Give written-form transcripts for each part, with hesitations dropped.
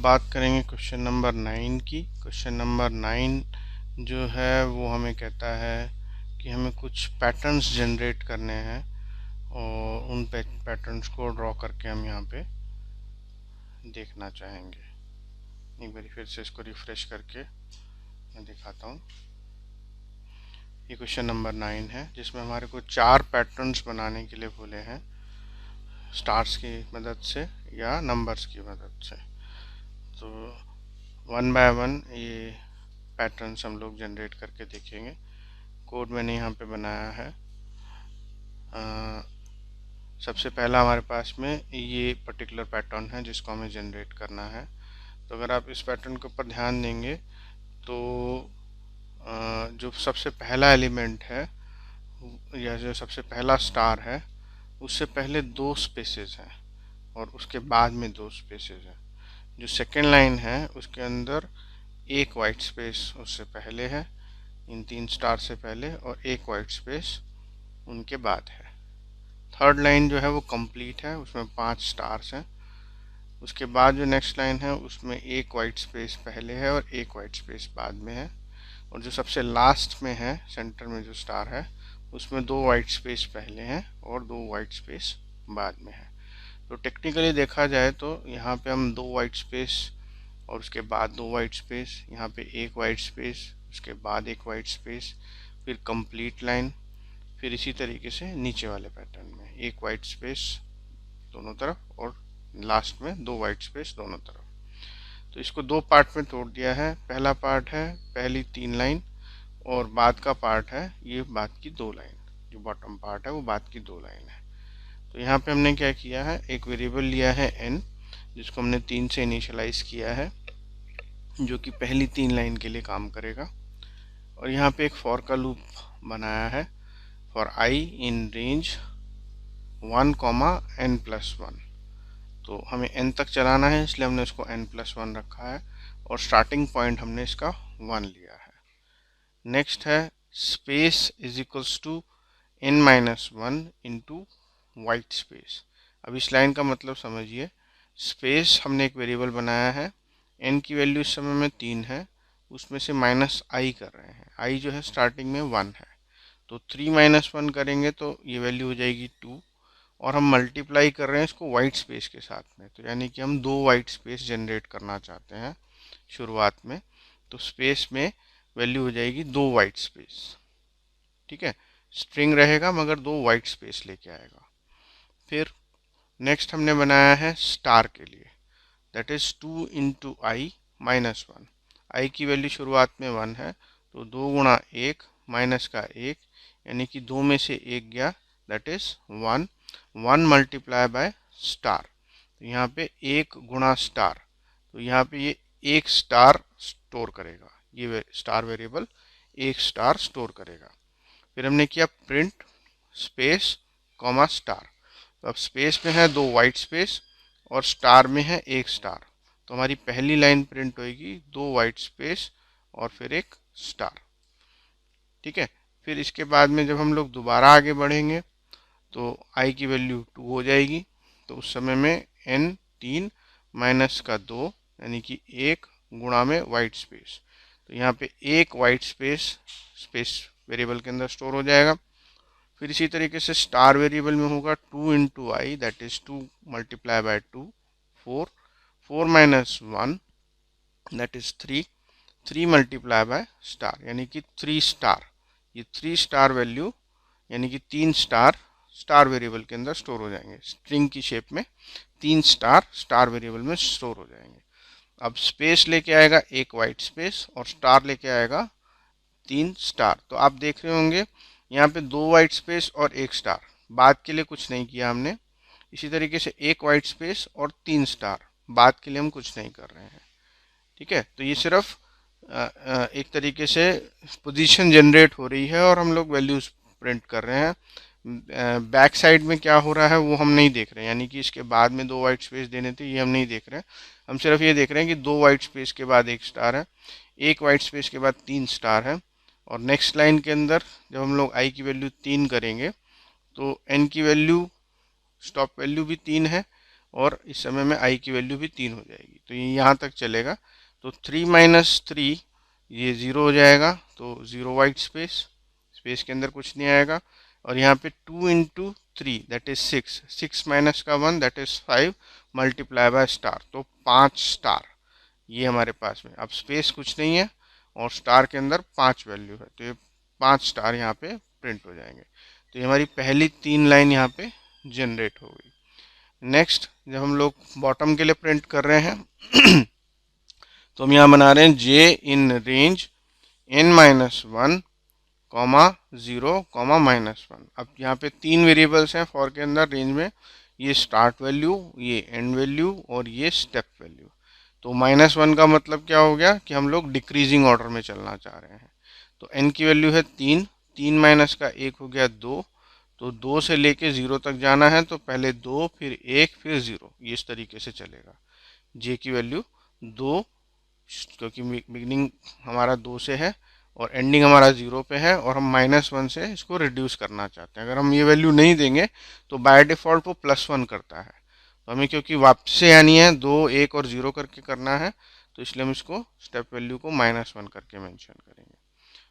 बात करेंगे question number 9 की। क्वेश्चन नंबर 9 जो है वो हमें कहता है कि हमें कुछ पैटर्न्स जनरेट करने हैं और उन पैटर्न्स को ड्रॉ करके हम यहाँ पे देखना चाहेंगे। एक बार फिर से इसको रिफ्रेश करके मैं दिखाता हूँ। ये क्वेश्चन नंबर 9 है जिसमें हमारे को 4 पैटर्न्स बनाने के लिए बोले हैं, स्टार्स की मदद से या नंबर्स की मदद से। तो 1 बाय 1 ये पैटर्न्स हम लोग जनरेट करके देखेंगे। कोड मैंने यहाँ पे बनाया है। सबसे पहला हमारे पास में ये पर्टिकुलर पैटर्न है जिसको हमें जनरेट करना है। तो अगर आप इस पैटर्न के ऊपर ध्यान देंगे तो जो सबसे पहला एलिमेंट है या जो सबसे पहला स्टार है उससे पहले 2 स्पेसेस हैं और उसके बाद में 2 स्पेसेस हैं। जो सेकेंड लाइन है उसके अंदर एक वाइट स्पेस उससे पहले है, इन 3 स्टार से पहले, और एक वाइट स्पेस उनके बाद है। थर्ड लाइन जो है वो कंप्लीट है, उसमें 5 स्टार्स हैं। उसके बाद जो नेक्स्ट लाइन है उसमें एक वाइट स्पेस पहले है और एक वाइट स्पेस बाद में है। और जो सबसे लास्ट में है, सेंटर में जो स्टार है, उसमें 2 वाइट स्पेस पहले हैं और 2 वाइट स्पेस बाद में है। तो टेक्निकली देखा जाए तो यहाँ पे हम 2 वाइट स्पेस और उसके बाद 2 वाइट स्पेस, यहाँ पे एक वाइट स्पेस, उसके बाद एक वाइट स्पेस, फिर कंप्लीट लाइन, फिर इसी तरीके से नीचे वाले पैटर्न में एक वाइट स्पेस दोनों तरफ और लास्ट में 2 वाइट स्पेस दोनों तरफ। तो इसको 2 पार्ट में तोड़ दिया है। पहला पार्ट है पहली 3 लाइन और बाद का पार्ट है ये बाद की 2 लाइन। जो बॉटम पार्ट है वो बाद की 2 लाइन है। तो यहाँ पे हमने क्या किया है, एक वेरिएबल लिया है n जिसको हमने 3 से इनिशियलाइज किया है जो कि पहली 3 लाइन के लिए काम करेगा। और यहाँ पे एक फॉर का लूप बनाया है for i in range 1,n+1। तो हमें n तक चलाना है इसलिए हमने इसको n+1 रखा है और स्टार्टिंग पॉइंट हमने इसका 1 लिया है। नेक्स्ट है space is equals to n-1 into white space. अब इस लाइन का मतलब समझिए। स्पेस हमने एक वेरिएबल बनाया है, n की वैल्यू इस समय में 3 है, उसमें से -i कर रहे हैं। i जो है स्टार्टिंग में 1 है, तो 3-1 करेंगे तो ये वैल्यू हो जाएगी 2। और हम मल्टीप्लाई कर रहे हैं इसको वाइट स्पेस के साथ में, तो यानी कि हम 2 वाइट स्पेस जनरेट करना चाहते हैं शुरुआत में। तो स्पेस में वैल्यू हो जाएगी 2 वाइट स्पेस। ठीक है, स्ट्रिंग रहेगा मगर 2 वाइट स्पेस लेके आएगा। फिर नेक्स्ट हमने बनाया है स्टार के लिए, that is 2 into i-1। i की वैल्यू शुरुआत में 1 है, तो 2 गुणा 1 माइनस का 1 यानी कि 2 में से 1 गया, that is 1। 1 multiply by star, तो यहाँ पे 1 गुणा स्टार, तो यहाँ पे ये 1 स्टार स्टोर करेगा। ये स्टार वेरिएबल 1 स्टार स्टोर करेगा। फिर हमने किया प्रिंट स्पेस कॉमा स्टार। तो अब स्पेस में है 2 वाइट स्पेस और स्टार में है 1 स्टार, तो हमारी पहली लाइन प्रिंट होगी 2 वाइट स्पेस और फिर एक स्टार। ठीक है, फिर इसके बाद में जब हम लोग दोबारा आगे बढ़ेंगे तो i की वैल्यू 2 हो जाएगी, तो उस समय में n 3 माइनस का 2 यानी कि 1 गुणा में वाइट स्पेस, तो यहाँ पे एक वाइट स्पेस वेरिएबल के अंदर स्टोर हो जाएगा। फिर इसी तरीके से स्टार वेरिएबल में होगा 2 into I, that is 2 multiply by 2, 4, 4 minus 1 that is 3, 3 multiply by star यानी कि 3 स्टार। ये 3 स्टार वैल्यू यानी कि 3 स्टार स्टार वेरिएबल के अंदर स्टोर हो जाएंगे। स्ट्रिंग की शेप में 3 स्टार स्टार वेरिएबल में स्टोर हो जाएंगे। अब स्पेस लेके आएगा एक वाइट स्पेस और स्टार लेके आएगा 3 स्टार। तो आप देख रहे होंगे यहाँ पे 2 वाइट स्पेस और 1 स्टार, बाद के लिए कुछ नहीं किया हमने। इसी तरीके से एक वाइट स्पेस और 3 स्टार, बाद के लिए हम कुछ नहीं कर रहे हैं। ठीक है, तो ये सिर्फ एक तरीके से पोजीशन जनरेट हो रही है और हम लोग वैल्यूज प्रिंट कर रहे हैं। बैक साइड में क्या हो रहा है वो हम नहीं देख रहे हैं, यानी कि इसके बाद में 2 वाइट स्पेस देने थे ये हम नहीं देख रहे हैं। हम सिर्फ ये देख रहे हैं कि 2 वाइट स्पेस के बाद 1 स्टार है, एक वाइट स्पेस के बाद 3 स्टार है। और नेक्स्ट लाइन के अंदर जब हम लोग i की वैल्यू 3 करेंगे तो n की वैल्यू स्टॉप वैल्यू भी 3 है और इस समय में i की वैल्यू भी 3 हो जाएगी। तो ये यहाँ तक चलेगा। तो 3 माइनस 3 ये 0 हो जाएगा, तो 0 वाइट स्पेस, स्पेस के अंदर कुछ नहीं आएगा। और यहाँ पे 2 इंटू 3 दैट इज 6, 6 माइनस का 1 that is 5 multiply by star, तो 5 स्टार ये हमारे पास में। अब स्पेस कुछ नहीं है और स्टार के अंदर 5 वैल्यू है, तो ये 5 स्टार यहाँ पे प्रिंट हो जाएंगे। तो ये हमारी पहली 3 लाइन यहाँ पे जनरेट हो गई। नेक्स्ट जब हम लोग बॉटम के लिए प्रिंट कर रहे हैं तो हम यहाँ बना रहे हैं J in range n-1 comma 0 comma -1। अब यहाँ पे 3 वेरिएबल्स हैं फॉर के अंदर रेंज में, ये स्टार्ट वैल्यू, ये एंड वैल्यू और ये स्टेप वैल्यू। तो -1 का मतलब क्या हो गया कि हम लोग डिक्रीजिंग ऑर्डर में चलना चाह रहे हैं। तो n की वैल्यू है 3, 3 माइनस का 1 हो गया 2, तो 2 से लेके 0 तक जाना है, तो पहले 2 फिर 1 फिर 0, ये इस तरीके से चलेगा। j की वैल्यू 2, क्योंकि बिगनिंग हमारा 2 से है और एंडिंग हमारा 0 पे है, और हम -1 से इसको रिड्यूस करना चाहते हैं। अगर हम ये वैल्यू नहीं देंगे तो बाय डिफ़ॉल्ट वो +1 करता है। तो हमें क्योंकि वापस से आनी है, 2, 1 और 0 करके करना है, तो इसलिए हम इसको स्टेप वैल्यू को -1 करके मेंशन करेंगे।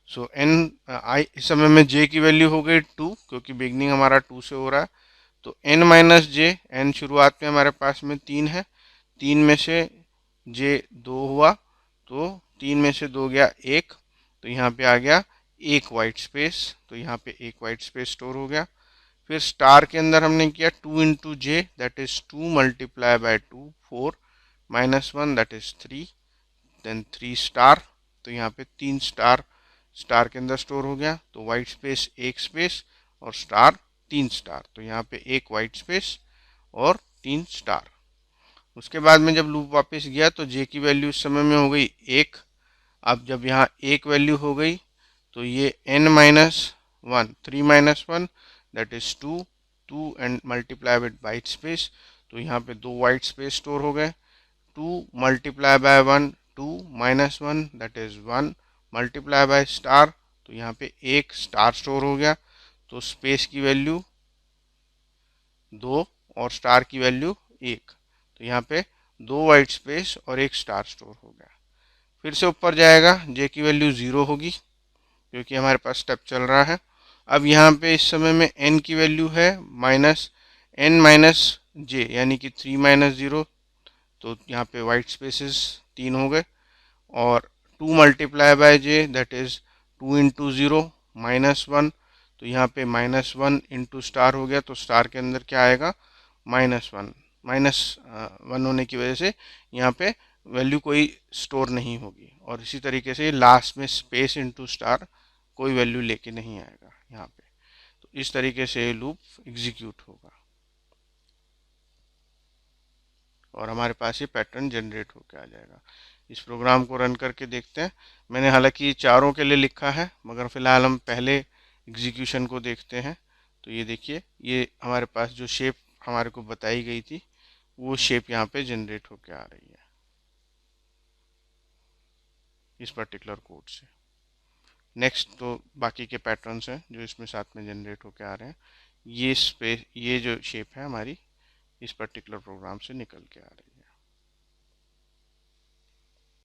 सो एन आई इस समय में जे की वैल्यू हो गई 2, क्योंकि बिगनिंग हमारा 2 से हो रहा है। तो n माइनस जे, एन शुरुआत में हमारे पास में 3 है, 3 में से जे 2 हुआ, तो 3 में से 2 गया 1, तो यहाँ पे आ गया एक वाइट स्पेस, तो यहाँ पे एक वाइट स्पेस स्टोर हो गया। फिर स्टार के अंदर हमने किया 2 into J that is 2 multiply by 2 4 -1 that is 3, then 3 star, तो यहाँ पे 3 स्टार स्टार के अंदर स्टोर हो गया। तो वाइट स्पेस एक स्पेस और स्टार 3 स्टार, तो यहाँ पे एक वाइट स्पेस और 3 स्टार। उसके बाद में जब लूप वापस गया तो जे की वैल्यू इस समय में हो गई 1। अब जब यहाँ एक वैल्यू हो गई तो ये n-1 3 -1 that is 2, 2 and multiply with white space, तो यहाँ पे 2 वाइट स्पेस स्टोर हो गए। 2 multiply bye 1 2 -1 that is 1 multiply by star, तो यहाँ पे एक स्टार स्टोर हो गया। तो स्पेस की वैल्यू 2 और स्टार की वैल्यू 1, तो यहाँ पे 2 वाइट स्पेस और एक स्टार स्टोर हो गया। फिर से ऊपर जाएगा, जे की वैल्यू 0 होगी क्योंकि हमारे पास स्टेप चल रहा है। अब यहाँ पे इस समय में n की वैल्यू है n माइनस जे, यानी कि 3 माइनस 0, तो यहाँ पे वाइट स्पेसेस 3 हो गए। और 2 multiply by J that is 2 into 0 -1, तो यहाँ पे -1 इंटू स्टार हो गया, तो स्टार के अंदर क्या आएगा -1, -1 होने की वजह से यहाँ पे वैल्यू कोई स्टोर नहीं होगी। और इसी तरीके से लास्ट में स्पेस इंटू स्टार कोई वैल्यू लेके नहीं आएगा यहाँ पे। तो इस तरीके से ये लूप एग्जीक्यूट होगा और हमारे पास ये पैटर्न जनरेट होकर आ जाएगा। इस प्रोग्राम को रन करके देखते हैं। मैंने हालांकि चारों के लिए लिखा है, मगर फिलहाल हम पहले एग्जीक्यूशन को देखते हैं। तो ये देखिए, ये हमारे पास जो शेप हमारे को बताई गई थी वो शेप यहाँ पे जनरेट होकर आ रही है इस पर्टिकुलर कोड से। नेक्स्ट तो बाकी के पैटर्न्स हैं जो इसमें साथ में जनरेट होकर आ रहे हैं। ये जो शेप है हमारी इस पर्टिकुलर प्रोग्राम से निकल के आ रही है।